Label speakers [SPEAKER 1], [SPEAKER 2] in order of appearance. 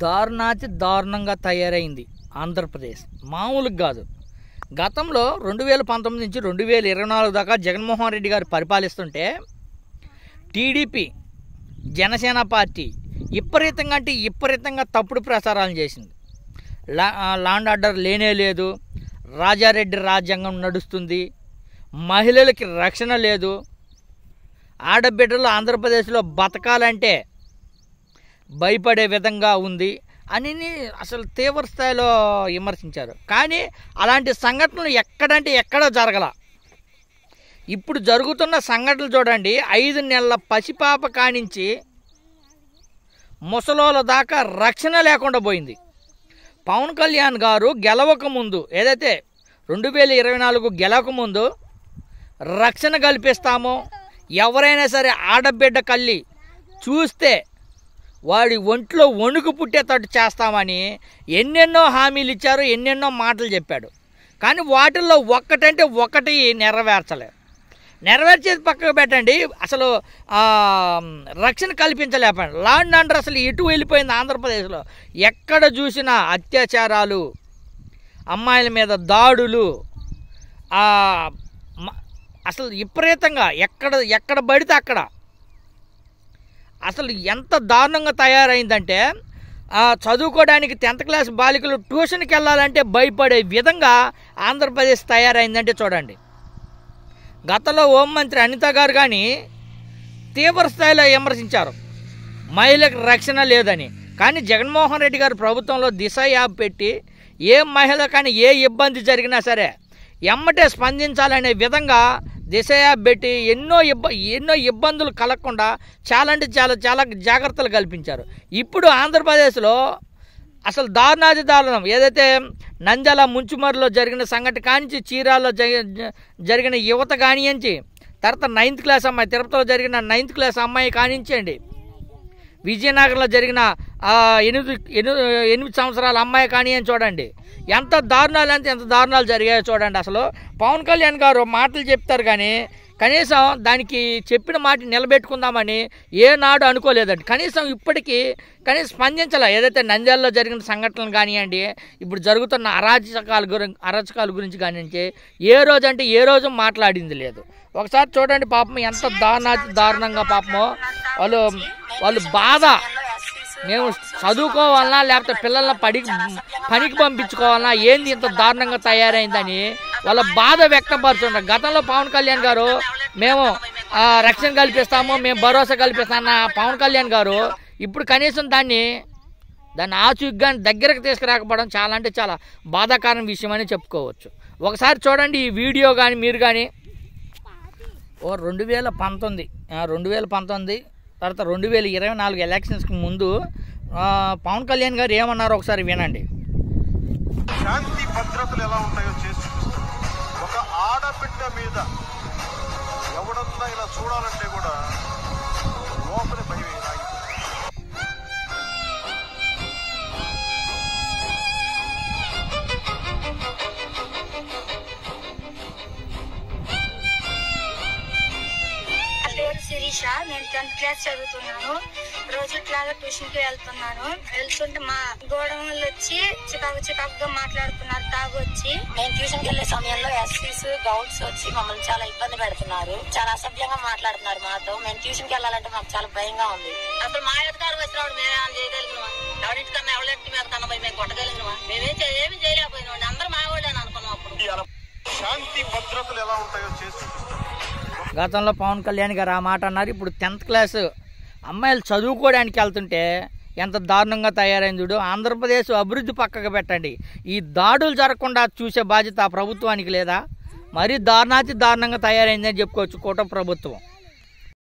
[SPEAKER 1] దారుణాతి దారుణంగా తయారైంది ఆంధ్రప్రదేశ్. మామూలుగా కాదు. గతంలో 2019 నుంచి 2024 దాకా జగన్మోహన్ రెడ్డి గారు పరిపాలిస్తుంటే టీడీపీ జనసేన పార్టీ విపరీతంగా తప్పుడు ప్రచారాలు చేసింది. లాండ్ ఆర్డర్ లేనే లేదు, రాజారెడ్డి రాజ్యాంగం నడుస్తుంది, మహిళలకి రక్షణ లేదు, ఆడబిడ్డలు ఆంధ్రప్రదేశ్లో బతకాలంటే భయపడే విధంగా ఉంది అని అసలు తీవ్ర స్థాయిలో విమర్శించారు. కానీ అలాంటి సంఘటనలు ఎక్కడో జరగల. ఇప్పుడు జరుగుతున్న సంఘటనలు చూడండి. 5 నెలల పసిపాప కానించి ముసలోళ్ళ దాకా రక్షణ లేకుండా పోయింది. పవన్ కళ్యాణ్ గారు గెలవకముందు, ఏదైతే 2024 గెలవకముందు రక్షణ కల్పిస్తామో, ఎవరైనా సరే ఆడబిడ్డ కళ్ళి చూస్తే వాడి ఒంట్లో వణుకు పుట్టేటట్టు చేస్తామని ఎన్నెన్నో హామీలు ఇచ్చారు, ఎన్నెన్నో మాటలు చెప్పాడు. కానీ వాటిల్లో ఒక్కటంటే ఒకటి నెరవేర్చేది పక్కకు పెట్టండి. అసలు రక్షణ కల్పించలేకపోయాడు. లాండ్ ఆర్డర్ అసలు ఎటు వెళ్ళిపోయింది ఆంధ్రప్రదేశ్లో. ఎక్కడ చూసినా అత్యాచారాలు, అమ్మాయిల మీద దాడులు, అసలు విపరీతంగా ఎక్కడ పడితే అక్కడ అసలు ఎంత దారుణంగా తయారైందంటే చదువుకోవడానికి 10th క్లాస్ బాలికలు ట్యూషన్కి వెళ్ళాలంటే భయపడే విధంగా ఆంధ్రప్రదేశ్ తయారైందంటే చూడండి. గతంలో హోంమంత్రి అనిత గారు కానీ తీవ్ర స్థాయిలో విమర్శించారు, మహిళలకు రక్షణ లేదని. కానీ జగన్మోహన్ రెడ్డి గారు ప్రభుత్వంలో దిశ యాప్ పెట్టి ఏ మహిళ కానీ ఏ ఇబ్బంది జరిగినా సరే ఎమ్మటే స్పందించాలనే విధంగా దిశ యాప్ పెట్టి ఎన్నో ఇబ్బందులు కలగకుండా చాలా జాగ్రత్తలు కల్పించారు. ఇప్పుడు ఆంధ్రప్రదేశ్లో అసలు దారుణాది దారుణం. ఏదైతే నంద్యాల ముంచుమర్రులో జరిగిన సంఘటన కానించి, చీరాల్లో జరిగిన యువత కానించి, తర్వాత 9th క్లాస్ అమ్మాయి, తిరుపతిలో జరిగిన 9th క్లాస్ అమ్మాయి కానించండి, విజయనగరంలో జరిగిన 8 సంవత్సరాల అమ్మాయి కానియని చూడండి. ఎంత దారుణాలు జరిగాయో చూడండి. అసలు పవన్ కళ్యాణ్ గారు మాటలు చెప్తారు కానీ కనీసం దానికి చెప్పిన మాట నిలబెట్టుకుందామని ఏనాడు అనుకోలేదండి. కనీసం ఇప్పటికీ స్పందించాల. ఏదైతే నంద్యాలలో జరిగిన సంఘటనలు కానివ్వండి, ఇప్పుడు జరుగుతున్న అరాచకాల గురించి కానివ్వండి, ఏ రోజు మాట్లాడింది లేదు. ఒకసారి చూడండి పాపం ఎంత దారుణంగా పాపమో వాళ్ళు బాధ. మేము చదువుకోవాలన్నా లేకపోతే పిల్లల్ని పనికి పంపించుకోవాలన్నా ఏంది ఇంత దారుణంగా తయారైందని వాళ్ళ బాధ వ్యక్తపరుచున్నారు. గతంలో పవన్ కళ్యాణ్ గారు మేము రక్షణ కల్పిస్తాము, మేము భరోసా కల్పిస్తామన్న పవన్ కళ్యాణ్ గారు ఇప్పుడు కనీసం దాన్ని ఆచూగ్గా దగ్గరకు తీసుకురాకపోవడం చాలా బాధాకరమైన విషయం అని చెప్పుకోవచ్చు. ఒకసారి చూడండి ఈ వీడియో కానీ మీరు కానీ 2019 తర్వాత 2024 ఎలక్షన్స్కి ముందు పవన్ కళ్యాణ్ గారు ఏమన్నారో ఒకసారి వినండి.
[SPEAKER 2] శాంతి భద్రతలు ఎలా ఉంటాయో చేసి చూపిస్తారు. ఒక ఆడబిడ్డ మీద ఎవడన్నా ఇలా చూడాలంటే కూడా లోపల భయం
[SPEAKER 3] శిరీష. నేను 10th క్లాస్ చదువుతున్నాను. రోజు ఇట్లాగా ట్యూషన్కి వెళ్తుంటే మా గోడవలు వచ్చి చికాకుగా మాట్లాడుతున్నారు తాగొచ్చి.
[SPEAKER 4] మేము ట్యూషన్కి వెళ్లే సమయంలో ఎస్సీస్ గౌడ్స్ వచ్చి మమ్మల్ని చాలా ఇబ్బంది పెడుతున్నారు, చాలా అసభ్యంగా మాట్లాడుతున్నారు మాతో. మేము ట్యూషన్కి వెళ్ళాలంటే మాకు చాలా భయంగా ఉంది. అసలు మా అధికారం వచ్చినప్పుడు మేమేమైనా చేయగలిగినామా? ఎవరింటికన్నా ఎవరింటి మీద కన్నా పోయి మేము కొట్టగలిగినామా? మేమేమి చేయలేకపోయినా. అందరూ మా వాళ్ళే అనుకున్నాం. అప్పుడు
[SPEAKER 2] శాంతి భద్రతలు ఎలా ఉంటాయో చేసి చూపిస్తారు.
[SPEAKER 1] గతంలో పవన్ కళ్యాణ్ గారు ఆ మాట అన్నారు. ఇప్పుడు 10th క్లాస్ అమ్మాయిలు చదువుకోవడానికి వెళ్తుంటే ఎంత దారుణంగా తయారైంది చూడు. ఆంధ్రప్రదేశ్ అభివృద్ధి పక్కకు పెట్టండి, ఈ దాడులు జరగకుండా చూసే బాధ్యత ప్రభుత్వానికి లేదా? మరీ దారుణంగా తయారైందని చెప్పుకోవచ్చు కూటమి ప్రభుత్వం.